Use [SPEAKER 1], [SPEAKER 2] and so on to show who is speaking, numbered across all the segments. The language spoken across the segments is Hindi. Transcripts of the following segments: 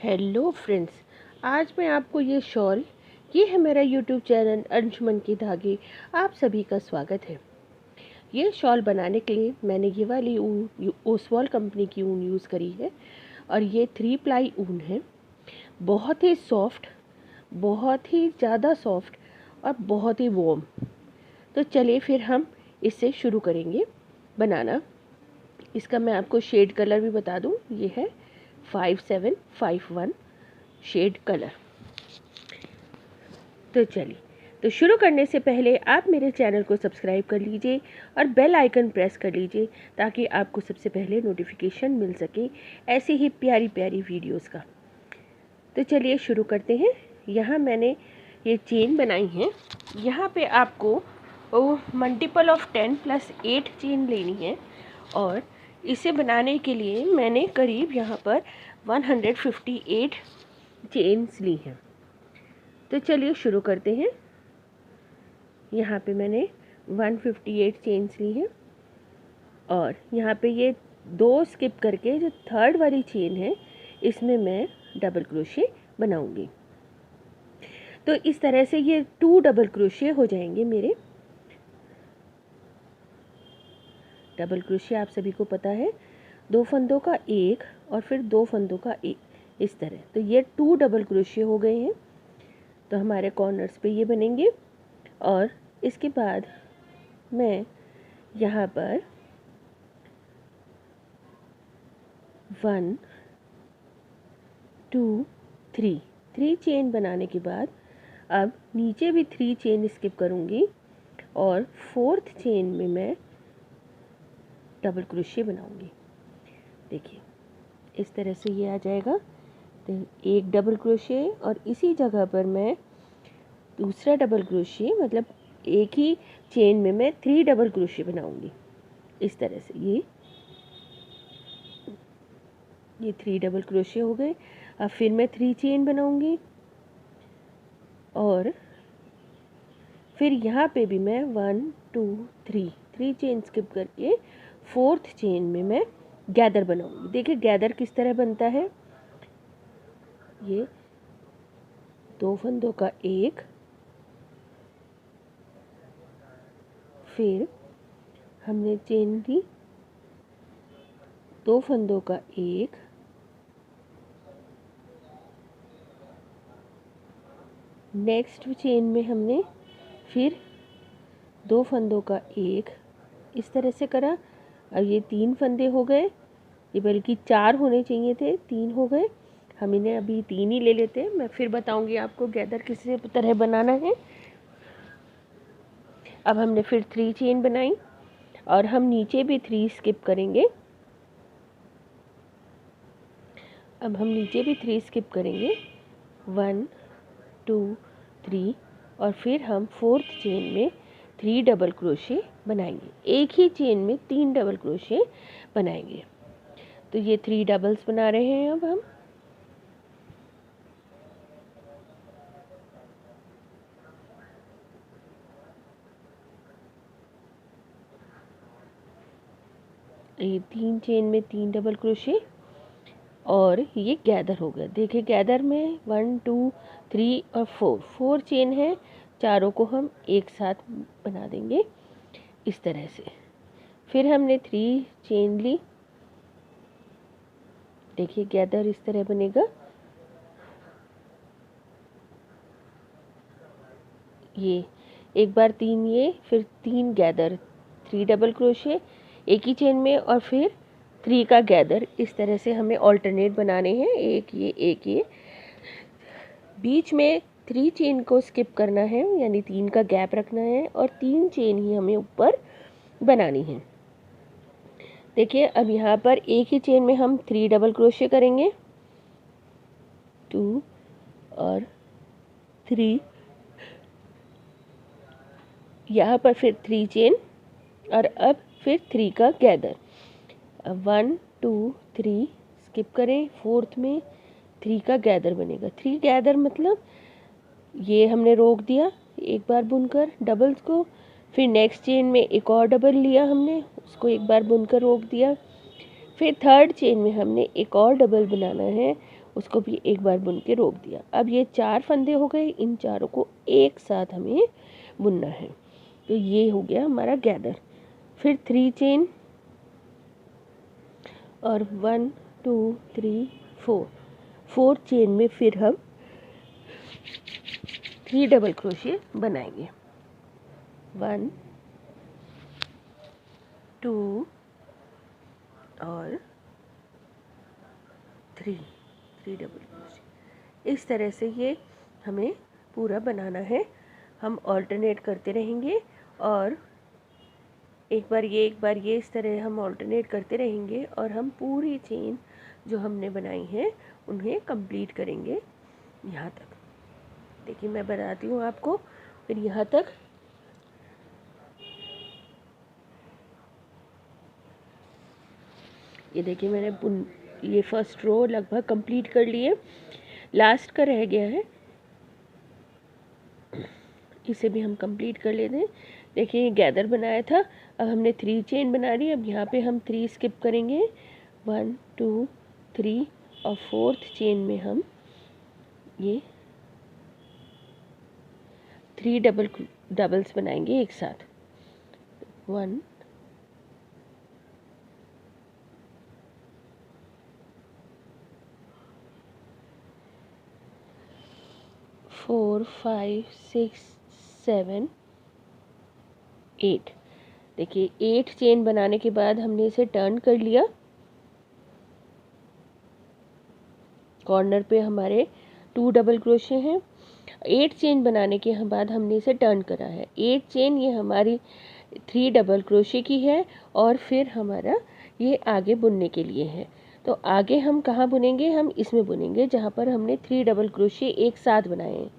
[SPEAKER 1] हेलो फ्रेंड्स, आज मैं आपको ये है मेरा यूट्यूब चैनल अंशुमन के धागे। आप सभी का स्वागत है। ये शॉल बनाने के लिए मैंने ये वाली ऊन ओसवाल कंपनी की ऊन यूज़ करी है और ये 3 प्लाई ऊन है। बहुत ही सॉफ्ट, बहुत ही ज़्यादा सॉफ्ट और बहुत ही वार्म। तो चलिए फिर हम इससे शुरू करेंगे बनाना। इसका मैं आपको शेड कलर भी बता दूं, ये है 5751 शेड कलर। तो चलिए, तो शुरू करने से पहले आप मेरे चैनल को सब्सक्राइब कर लीजिए और बेल आइकन प्रेस कर लीजिए ताकि आपको सबसे पहले नोटिफिकेशन मिल सके ऐसी ही प्यारी प्यारी वीडियोस का। तो चलिए शुरू करते हैं। यहाँ मैंने ये चेन बनाई है। यहाँ पे आपको मल्टीपल ऑफ 10 + 8 चेन लेनी है और इसे बनाने के लिए मैंने करीब यहाँ पर 158 चेन्स ली हैं। तो चलिए शुरू करते हैं। यहाँ पे मैंने 158 चेन्स ली हैं और यहाँ पे ये 2 स्किप करके जो थर्ड वाली चेन है इसमें मैं डबल क्रोशे बनाऊंगी। तो इस तरह से ये 2 डबल क्रोशे हो जाएंगे मेरे। डबल क्रोशे आप सभी को पता है, 2 फंदों का एक और फिर 2 फंदों का एक, इस तरह। तो ये 2 डबल क्रोशे हो गए हैं। तो हमारे कॉर्नर्स पे ये बनेंगे और इसके बाद मैं यहाँ पर 1 2 3 चेन बनाने के बाद अब नीचे भी 3 चेन स्किप करूँगी और 4th चेन में मैं डबल क्रोशे बनाऊँगी। देखिए इस तरह से ये आ जाएगा। तो एक डबल क्रोशे और इसी जगह पर मैं दूसरा डबल क्रोशे, मतलब एक ही चेन में मैं 3 डबल क्रोशे बनाऊंगी। इस तरह से ये 3 डबल क्रोशे हो गए। अब फिर मैं 3 चेन बनाऊंगी और फिर यहाँ पे भी मैं 1 2 3 चेन स्किप करके 4th चेन में मैं गैदर बनाऊंगी। देखिए गैदर किस तरह बनता है। ये 2 फंदों का एक, फिर हमने चेन ली 2 फंदों का एक, नेक्स्ट चेन में हमने फिर 2 फंदों का एक, इस तरह से करा। अब ये 3 फंदे हो गए, ये बल्कि 4 होने चाहिए थे, 3 हो गए। हम इन्हें अभी 3 ही ले लेते हैं। मैं फिर बताऊंगी आपको गैदर किस तरह बनाना है। अब हमने फिर 3 चेन बनाई और हम नीचे भी 3 स्किप करेंगे। अब हम नीचे भी 3 स्किप करेंगे, 1 2 3 और फिर हम 4th चेन में 3 डबल क्रोशे बनाएंगे। एक ही चेन में 3 डबल क्रोशे बनाएंगे। तो ये 3 डबल्स बना रहे हैं। अब हम ये 3 चेन में 3 डबल क्रोशे और ये गैदर हो गया। देखिए गैदर में 1 2 3 और 4 चेन है, चारों को हम एक साथ बना देंगे इस तरह से। फिर हमने 3 चेन ली। देखिए गैदर इस तरह बनेगा। ये एक बार 3 ये, फिर 3 गैदर, 3 डबल क्रोशे एक ही चेन में और फिर 3 का गैदर। इस तरह से हमें ऑल्टरनेट बनाने हैं, एक ये। बीच में 3 चेन को स्किप करना है, यानी 3 का गैप रखना है और 3 चेन ही हमें ऊपर बनानी है। देखिए अब यहाँ पर एक ही चेन में हम 3 डबल क्रोशे करेंगे, 2 और 3, यहाँ पर फिर 3 चेन और अब फिर 3 का गैदर। अब 1 2 3 स्किप करें, 4th में 3 का गैदर बनेगा। 3 गैदर मतलब ये हमने रोक दिया एक बार बुनकर डबल्स को, फिर नेक्स्ट चेन में एक और डबल लिया हमने, उसको एक बार बुनकर रोक दिया, फिर 3rd चेन में हमने एक और डबल बनाना है, उसको भी एक बार बुन के रोक दिया। अब ये 4 फंदे हो गए, इन चारों को एक साथ हमें बुनना है। तो ये हो गया हमारा गैदर। फिर 3 चेन और 1 2 3 4 चेन में फिर हम 3 डबल क्रोशे बनाएंगे। 1 2 और 3 डबल क्रोशे। इस तरह से ये हमें पूरा बनाना है। हम ऑल्टरनेट करते रहेंगे और एक बार ये इस तरह हम ऑल्टरनेट करते रहेंगे और हम पूरी चेन जो हमने बनाई है उन्हें कंप्लीट करेंगे यहाँ तक। देखिए मैं बताती हूँ आपको। फिर यहाँ तक ये देखिए मैंने ये फर्स्ट रो लगभग कंप्लीट कर लिए, लास्ट का रह गया है, इसे भी हम कंप्लीट कर लेते हैं। देखिए ये गैदर बनाया था, अब हमने 3 चेन बना ली। अब यहाँ पे हम 3 स्किप करेंगे, 1 2 3 और 4th चेन में हम ये 3 डबल्स बनाएंगे एक साथ। 1 4 5 6 7 8। देखिए 8 चेन बनाने के बाद हमने इसे टर्न कर लिया। कॉर्नर पे हमारे 2 डबल क्रोशे हैं। 8 चेन बनाने के बाद हमने इसे टर्न करा है। 8 चेन ये हमारी 3 डबल क्रोशे की है और फिर हमारा ये आगे बुनने के लिए है। तो आगे हम कहाँ बुनेंगे? हम इसमें बुनेंगे जहाँ पर हमने 3 डबल क्रोशे एक साथ बनाए हैं।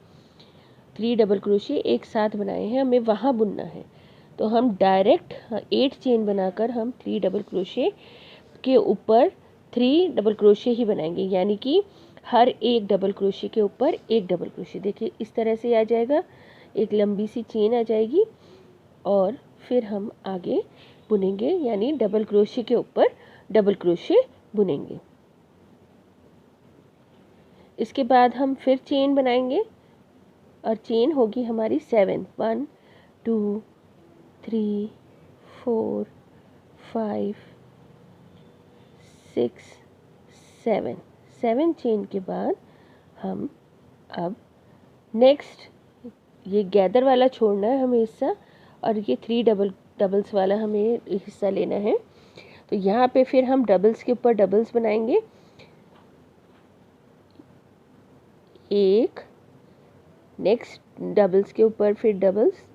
[SPEAKER 1] 3 डबल क्रोशे एक साथ बनाए हैं, हमें वहाँ बुनना है। तो हम डायरेक्ट 8 चेन बनाकर हम 3 डबल क्रोशे के ऊपर 3 डबल क्रोशे ही बनाएंगे, यानी कि हर एक डबल क्रोशे के ऊपर एक डबल क्रोशे। देखिए इस तरह से आ जाएगा, एक लंबी सी चेन आ जाएगी और फिर हम आगे बुनेंगे, यानी डबल क्रोशे के ऊपर डबल क्रोशे बुनेंगे। इसके बाद हम फिर चेन बनाएंगे और चेन होगी हमारी 7। 1 2 3 4 5 6 7 चेन के बाद हम अब नेक्स्ट ये गैदर वाला छोड़ना है हमें हिस्सा, और ये 3 डबल्स वाला हमें हिस्सा लेना है। तो यहाँ पे फिर हम डबल्स के ऊपर डबल्स बनाएंगे, एक, नेक्स्ट डबल्स के ऊपर फिर डबल्स,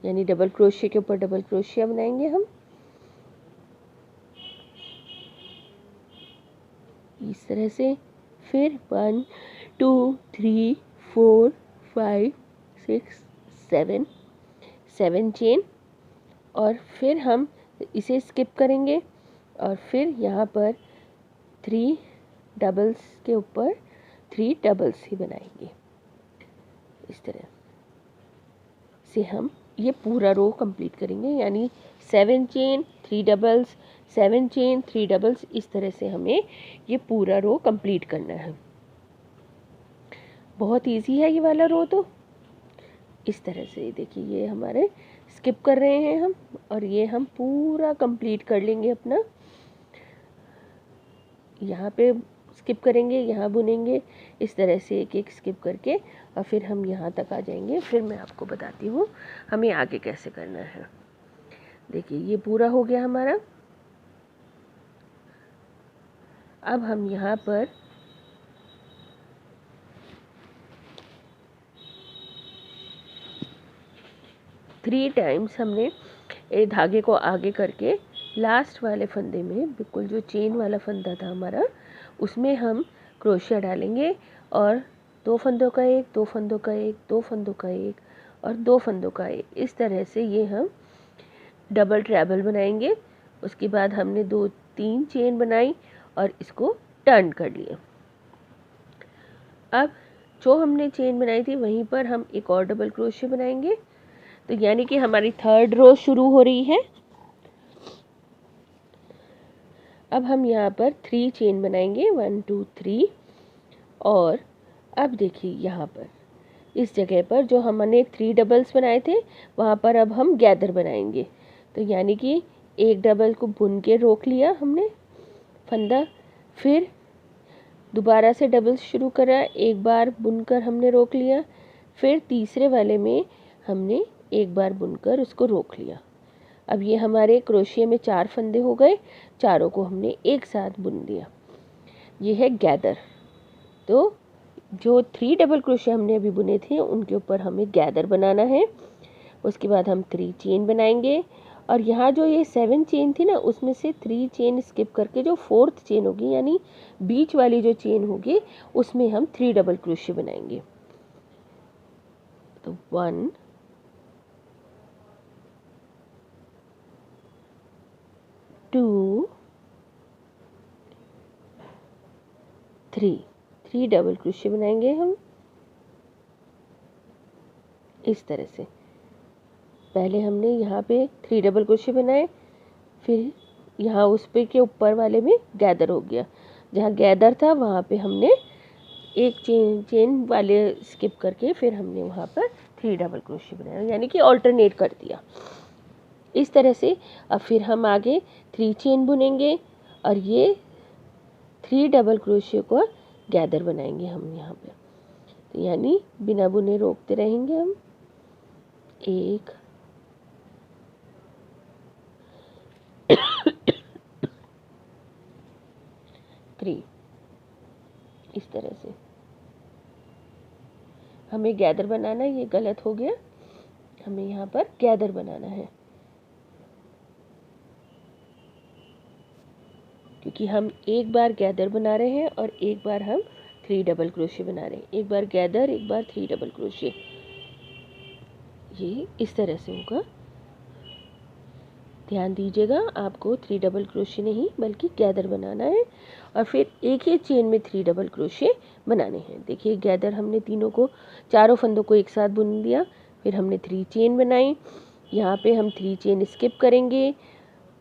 [SPEAKER 1] यानी डबल क्रोशिया के ऊपर डबल क्रोशिया बनाएंगे हम। इस तरह से फिर 1 2 3 4 5 6 7 चेन, और फिर हम इसे स्किप करेंगे और फिर यहाँ पर 3 डबल्स के ऊपर 3 डबल्स ही बनाएंगे। इस तरह से हम ये पूरा रो कंप्लीट करेंगे, यानी 7 चेन 3 डबल्स 7 चेन 3 डबल्स, इस तरह से हमें ये पूरा रो कंप्लीट करना है। बहुत इजी है ये वाला रो। तो इस तरह से देखिए ये हमारे स्किप कर रहे हैं हम, और ये हम पूरा कंप्लीट कर लेंगे अपना। यहाँ पे स्किप करेंगे, यहाँ बुनेंगे, इस तरह से एक एक स्किप करके, और फिर हम यहाँ तक आ जाएंगे। फिर मैं आपको बताती हूँ हमें आगे कैसे करना है। देखिए ये पूरा हो गया हमारा। अब हम यहाँ पर थ्री टाइम्स हमने धागे को आगे करके लास्ट वाले फंदे में, बिल्कुल जो चेन वाला फंदा था हमारा, उसमें हम क्रोशिया डालेंगे, और 2 फंदों का एक, 2 फंदों का एक, 2 फंदों का एक और 2 फंदों का एक, इस तरह से ये हम डबल ट्रैबल बनाएंगे। उसके बाद हमने 2-3 चेन बनाई और इसको टर्न कर लिया। अब जो हमने चेन बनाई थी वहीं पर हम एक और डबल क्रोशिया बनाएंगे। तो यानी कि हमारी 3rd रो शुरू हो रही है। अब हम यहाँ पर 3 चेन बनाएंगे, 1 2 3। और अब देखिए यहाँ पर इस जगह पर जो हमने 3 डबल्स बनाए थे वहाँ पर अब हम गैदर बनाएंगे। तो यानी कि एक डबल को बुन के रोक लिया हमने फंदा, फिर दोबारा से डबल शुरू करा, एक बार बुनकर हमने रोक लिया, फिर तीसरे वाले में हमने एक बार बुनकर उसको रोक लिया। अब ये हमारे क्रोशिया में 4 फंदे हो गए, चारों को हमने एक साथ बुन दिया। ये है गैदर। तो जो 3 डबल क्रोशिया हमने अभी बुने थे उनके ऊपर हमें गैदर बनाना है। उसके बाद हम 3 चेन बनाएंगे, और यहाँ जो ये 7 चेन थी ना उसमें से 3 चेन स्किप करके जो 4th चेन होगी यानी बीच वाली जो चेन होगी उसमें हम 3 डबल क्रोशिया बनाएंगे। तो 1 2 3 डबल क्रोशिया बनाएंगे हम इस तरह से। पहले हमने यहाँ पे 3 डबल क्रोशिया बनाए, फिर यहाँ उस पे के ऊपर वाले में गैदर हो गया, जहाँ गैदर था वहाँ पे हमने एक चेन वाले स्किप करके फिर हमने वहाँ पर 3 डबल क्रोशिया बनाया, यानी कि ऑल्टरनेट कर दिया इस तरह से। अब फिर हम आगे 3 चेन बुनेंगे और ये 3 डबल क्रोशिया को गैदर बनाएंगे हम यहाँ पे। तो यानी बिना बुने रोकते रहेंगे हम, 1 3 इस तरह से हमें गैदर बनाना है। ये गलत हो गया, हमें यहाँ पर गैदर बनाना है क्योंकि हम एक बार गैदर बना रहे हैं और एक बार हम 3 डबल क्रोशिया बना रहे हैं। एक बार गैदर, एक बार 3 डबल क्रोशिया, ये इस तरह से होगा। ध्यान दीजिएगा, आपको 3 डबल क्रोशिया नहीं बल्कि गैदर बनाना है और फिर एक ही चेन में 3 डबल क्रोशिया बनाने हैं। देखिए गैदर हमने चारों फंदों को एक साथ बुन दिया, फिर हमने 3 चेन बनाई। यहाँ पे हम 3 चेन स्किप करेंगे,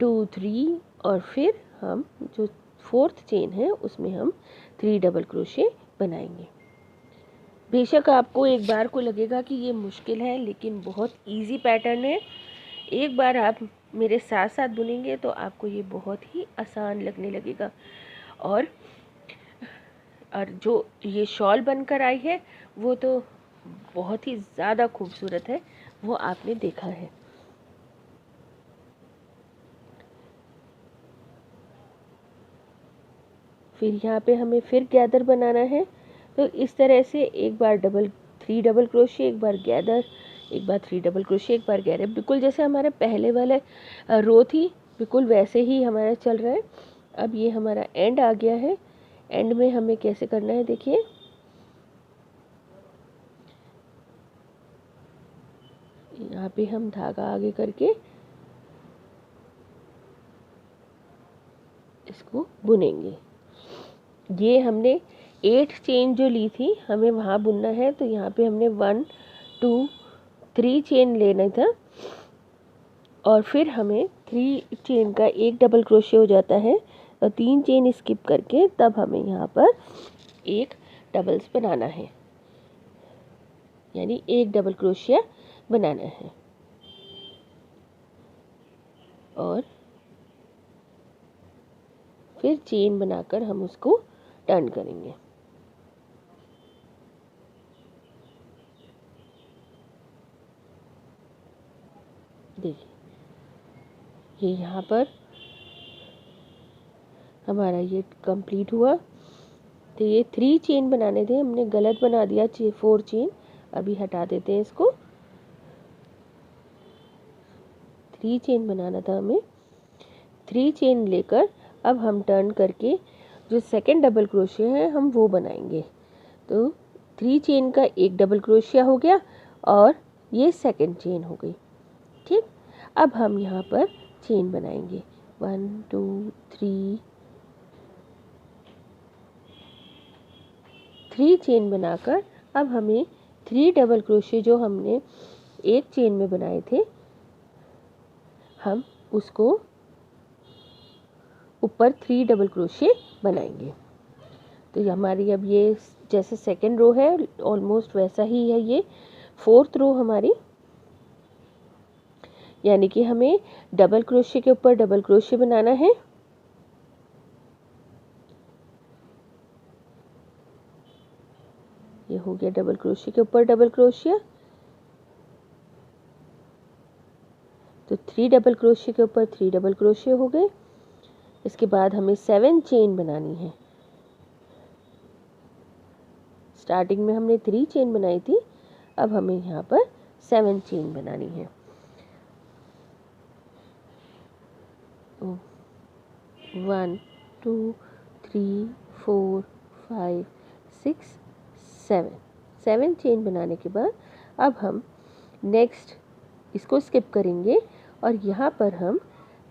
[SPEAKER 1] 2 3, और फिर हम जो 4th चेन है उसमें हम 3 डबल क्रोशिया बनाएंगे। बेशक आपको एक बार को लगेगा कि ये मुश्किल है, लेकिन बहुत इजी पैटर्न है। एक बार आप मेरे साथ साथ बुनेंगे तो आपको ये बहुत ही आसान लगने लगेगा। और जो ये शॉल बनकर आई है वो तो बहुत ही ज़्यादा खूबसूरत है, वो आपने देखा है। फिर यहाँ पे हमें फिर गैदर बनाना है। तो इस तरह से एक बार 3 डबल क्रोशिया, एक बार गैदर, एक बार 3 डबल क्रोशिया, एक बार गैदर, बिल्कुल जैसे हमारे पहले वाले रो थी बिल्कुल वैसे ही हमारा चल रहा है। अब ये हमारा एंड आ गया है। एंड में हमें कैसे करना है देखिए, यहाँ पे हम धागा आगे करके इसको बुनेंगे। ये हमने 8 चेन जो ली थी हमें वहाँ बुनना है, तो यहाँ पे हमने 1 2 3 चेन लेना था और फिर हमें 3 चेन का एक डबल क्रोशिया हो जाता है, और 3 चेन स्किप करके तब हमें यहाँ पर एक डबल्स बनाना है, यानी एक डबल क्रोशिया बनाना है। और फिर चेन बनाकर हम उसको टर्न करेंगे। देखिए ये यहाँ पर हमारा ये कंप्लीट हुआ। तो ये 3 चेन बनाने थे, हमने गलत बना दिया 4 चेन। अभी हटा देते हैं इसको। 3 चेन बनाना था हमें। 3 चेन लेकर अब हम टर्न करके जो सेकंड डबल क्रोशिया है हम वो बनाएंगे। तो 3 चेन का एक डबल क्रोशिया हो गया और ये सेकंड चेन हो गई। ठीक, अब हम यहाँ पर चेन बनाएंगे 1 2 3 चेन बनाकर अब हमें 3 डबल क्रोशिया जो हमने एक चेन में बनाए थे हम उसको ऊपर 3 डबल क्रोशे बनाएंगे। तो हमारी अब ये जैसे सेकेंड रो है ऑलमोस्ट वैसा ही है ये फोर्थ रो हमारी, यानी कि हमें डबल क्रोशे के ऊपर डबल क्रोशे बनाना है। ये हो गया डबल क्रोशे के ऊपर डबल क्रोशिया। तो 3 डबल क्रोशे के ऊपर 3 डबल क्रोशे हो गए। इसके बाद हमें 7 चेन बनानी है। स्टार्टिंग में हमने 3 चेन बनाई थी, अब हमें यहाँ पर 7 चेन बनानी है। 1 2 3 4 5 6 7 चेन बनाने के बाद अब हम नेक्स्ट इसको स्किप करेंगे और यहाँ पर हम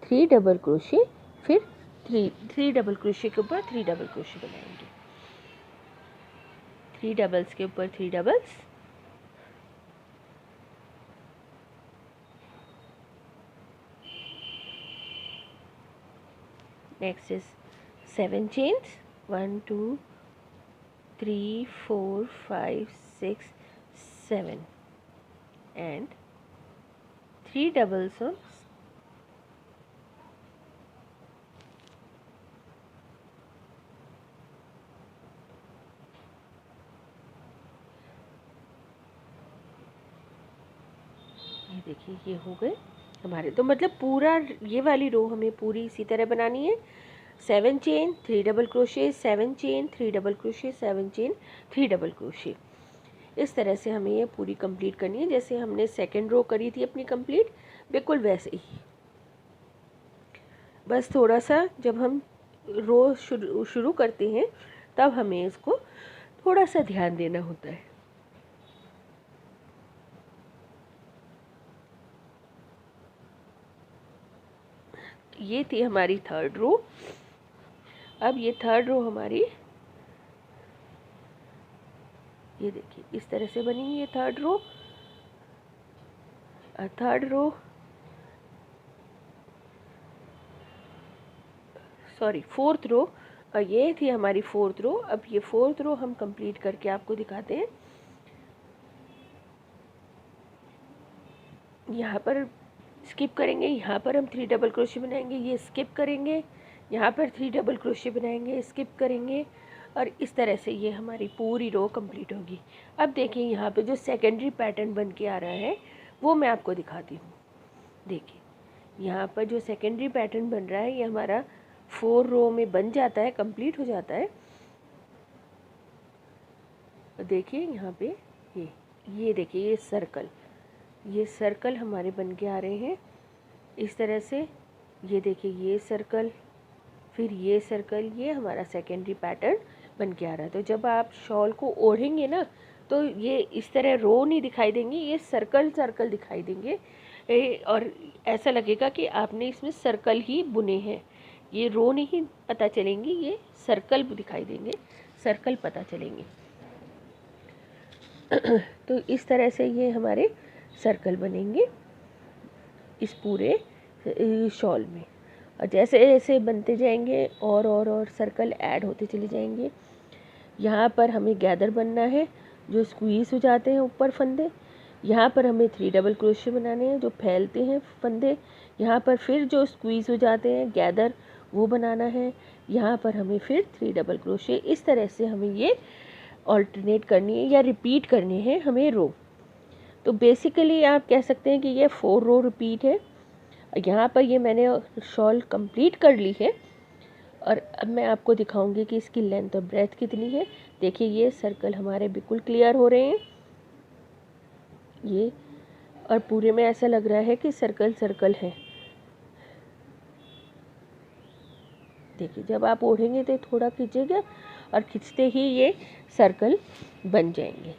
[SPEAKER 1] 3 डबल क्रोशे, फिर 3 डबल क्रोशे के ऊपर 3 डबल क्रोशे बनाएंगे। 3 डबल्स के ऊपर 3 doubles, next is 7 chains 1 2 3 4 5 6 7 and 3 doubles of ये देखिए ये हो गए हमारे। तो मतलब पूरा ये वाली रो हमें पूरी इसी तरह बनानी है। 7 chain 3 double crochet, 7 chain 3 double crochet, 7 chain 3 double crochet, इस तरह से हमें ये पूरी कंप्लीट करनी है। जैसे हमने सेकंड रो करी थी अपनी कंप्लीट, बिल्कुल वैसे ही। बस थोड़ा सा जब हम रो शुरू करते हैं तब हमें इसको थोड़ा सा ध्यान देना होता है। ये थी हमारी थर्ड रो। अब ये थर्ड रो हमारी ये देखिए इस तरह से बनी ये थर्ड रो। फोर्थ रो, और ये थी हमारी फोर्थ रो। अब ये फोर्थ रो हम कंप्लीट करके आपको दिखाते हैं। यहाँ पर स्किप करेंगे, यहाँ पर हम 3 डबल क्रोशे बनाएंगे, ये स्किप करेंगे, यहाँ पर 3 डबल क्रोशे बनाएंगे, स्किप करेंगे, और इस तरह से ये हमारी पूरी रो कंप्लीट होगी। अब देखिए यहाँ पे जो सेकेंडरी पैटर्न बन के आ रहा है वो मैं आपको दिखाती हूँ। देखिए यहाँ पर जो सेकेंडरी पैटर्न बन रहा है ये हमारा 4 रो में बन जाता है, कंप्लीट हो जाता है। देखिए यहाँ पे ये देखिए ये सर्कल हमारे बन के आ रहे हैं इस तरह से। ये देखिए ये सर्कल, फिर ये सर्कल, ये हमारा सेकेंडरी पैटर्न बन के आ रहा है। तो जब आप शॉल को ओढ़ेंगे ना तो ये इस तरह रो नहीं दिखाई देंगी, ये सर्कल सर्कल दिखाई देंगे, और ऐसा लगेगा कि आपने इसमें सर्कल ही बुने हैं। ये रो नहीं पता चलेंगी, ये सर्कल दिखाई देंगे, सर्कल पता चलेंगे। तो इस तरह से ये हमारे सर्कल बनेंगे इस पूरे शॉल में। और जैसे जैसे बनते जाएंगे और सर्कल ऐड होते चले जाएंगे। यहाँ पर हमें गैदर बनना है जो स्क्वीज़ हो जाते हैं ऊपर फंदे। यहाँ पर हमें 3 डबल क्रोशे बनाने हैं जो फैलते हैं फंदे। यहाँ पर फिर जो स्क्वीज़ हो जाते हैं गैदर वो बनाना है। यहाँ पर हमें फिर 3 डबल क्रोशे। इस तरह से हमें ये ऑल्टरनेट करनी है या रिपीट करनी है हमें रो। तो बेसिकली आप कह सकते हैं कि ये 4 रो रिपीट है। यहाँ पर ये मैंने शॉल कंप्लीट कर ली है और अब मैं आपको दिखाऊंगी कि इसकी लेंथ और ब्रेथ कितनी है। देखिए ये सर्कल हमारे बिल्कुल क्लियर हो रहे हैं ये, और पूरे में ऐसा लग रहा है कि सर्कल सर्कल है। देखिए जब आप ओढ़ेंगे तो थोड़ा खींचेगा और खींचते ही ये सर्कल बन जाएंगे।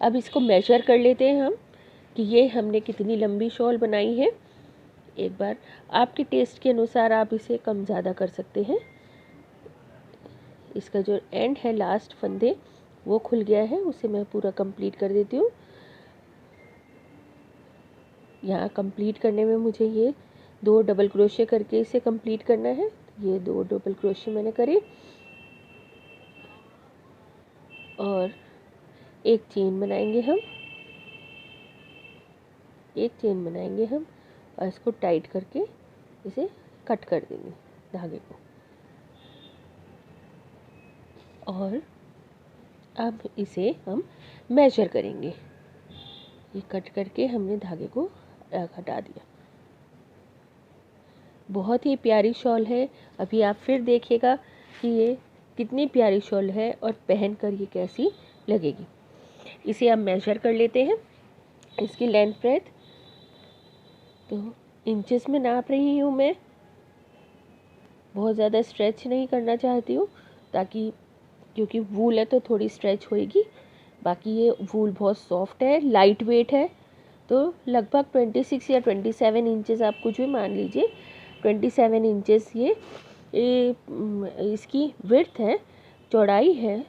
[SPEAKER 1] अब इसको मेजर कर लेते हैं हम कि ये हमने कितनी लंबी शॉल बनाई है। एक बार आपके टेस्ट के अनुसार आप इसे कम ज़्यादा कर सकते हैं। इसका जो एंड है लास्ट फंदे वो खुल गया है, उसे मैं पूरा कंप्लीट कर देती हूँ। यहाँ कंप्लीट करने में मुझे ये 2 डबल क्रोशे करके इसे कंप्लीट करना है। ये 2 डबल क्रोशे मैंने करे और एक चेन बनाएंगे हम, एक चेन बनाएंगे हम और इसको टाइट करके इसे कट कर देंगे धागे को। और अब इसे हम मेजर करेंगे। ये कट करके हमने धागे को हटा दिया। बहुत ही प्यारी शॉल है। अभी आप फिर देखिएगा कि ये कितनी प्यारी शॉल है और पहनकर ये कैसी लगेगी। इसे हम मेजर कर लेते हैं। इसकी लेंथ ब्रेथ तो इंचेस में नाप रही हूँ मैं, बहुत ज़्यादा स्ट्रेच नहीं करना चाहती हूँ ताकि, क्योंकि वूल है तो थोड़ी स्ट्रेच होएगी। बाकी ये वूल बहुत सॉफ्ट है, लाइट वेट है, तो लगभग 26 या 27 इंचेस आप कुछ भी मान लीजिए। 27 इंचेस ये इसकी विड्थ है, चौड़ाई है।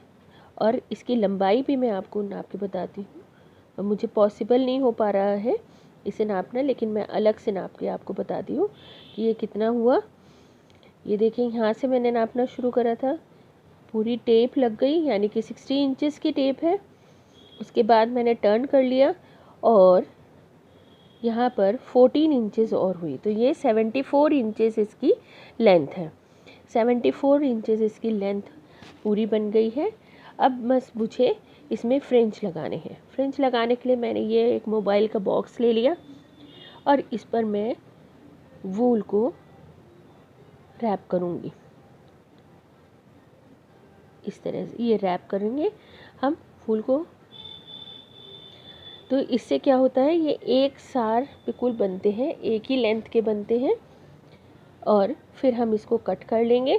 [SPEAKER 1] और इसकी लंबाई भी मैं आपको नाप के बताती हूँ। मुझे पॉसिबल नहीं हो पा रहा है इसे नापना, लेकिन मैं अलग से नाप के आपको बताती हूँ कि ये कितना हुआ। ये देखें, यहाँ से मैंने नापना शुरू करा था, पूरी टेप लग गई, यानी कि 60 इंचेस की टेप है। उसके बाद मैंने टर्न कर लिया और यहाँ पर 14 इंचेस और हुई, तो ये 74 इंचेस इसकी लेंथ है। 74 इंचेस इसकी लेंथ पूरी बन गई है। अब बस मुझे इसमें फ्रिंज लगाने हैं। फ्रिंज लगाने के लिए मैंने ये एक मोबाइल का बॉक्स ले लिया और इस पर मैं वूल को रैप करूँगी। इस तरह से ये रैप करेंगे हम वूल को, तो इससे क्या होता है, ये एक सार बिल्कुल बनते हैं, एक ही लेंथ के बनते हैं। और फिर हम इसको कट कर लेंगे,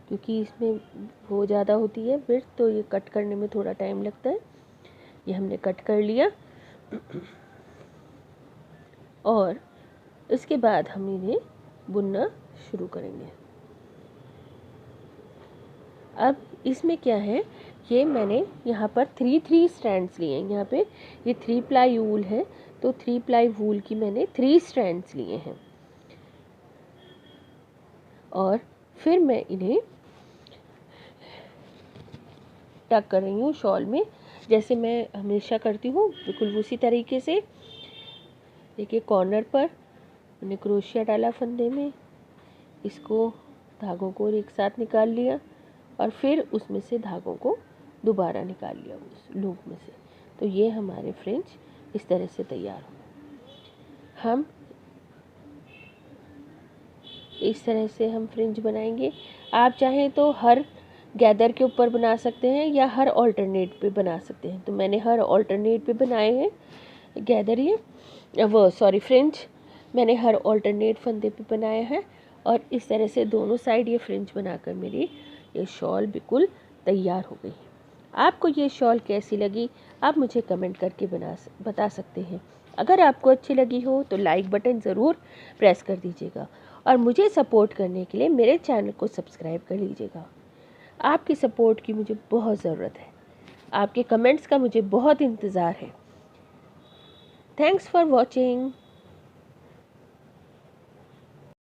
[SPEAKER 1] क्योंकि इसमें वो ज़्यादा होती है विड्थ, तो ये कट करने में थोड़ा टाइम लगता है। ये हमने कट कर लिया और इसके बाद हम इन्हें बुनना शुरू करेंगे। अब इसमें क्या है, ये मैंने यहाँ पर 3 स्ट्रैंड्स लिए हैं। यहाँ पे ये 3 प्लाई वूल है, तो 3 प्लाई वूल की मैंने 3 स्ट्रैंड्स लिए हैं। और फिर मैं इन्हें टक कर रही हूँ शॉल में, जैसे मैं हमेशा करती हूँ, बिल्कुल उसी तरीके से। देखिए, कॉर्नर पर मैंने क्रोशिया डाला फंदे में, इसको धागों को एक साथ निकाल लिया और फिर उसमें से धागों को दोबारा निकाल लिया उस लूप में से। तो ये हमारे फ्रिंज इस तरह से तैयार हो। हम इस तरह से हम फ्रिंज बनाएंगे। आप चाहें तो हर गैदर के ऊपर बना सकते हैं या हर ऑल्टरनेट पे बना सकते हैं। तो मैंने हर ऑल्टरनेट पे बनाए हैं गैदर, ये वो सॉरी फ्रिंज मैंने हर ऑल्टरनेट फंदे पे बनाया है। और इस तरह से दोनों साइड ये फ्रिंज बनाकर मेरी ये शॉल बिल्कुल तैयार हो गई। आपको ये शॉल कैसी लगी, आप मुझे कमेंट करके बता सकते हैं। अगर आपको अच्छी लगी हो तो लाइक बटन ज़रूर प्रेस कर दीजिएगा और मुझे सपोर्ट करने के लिए मेरे चैनल को सब्सक्राइब कर लीजिएगा। आपकी सपोर्ट की मुझे बहुत ज़रूरत है, आपके कमेंट्स का मुझे बहुत इंतज़ार है। Thanks for watching.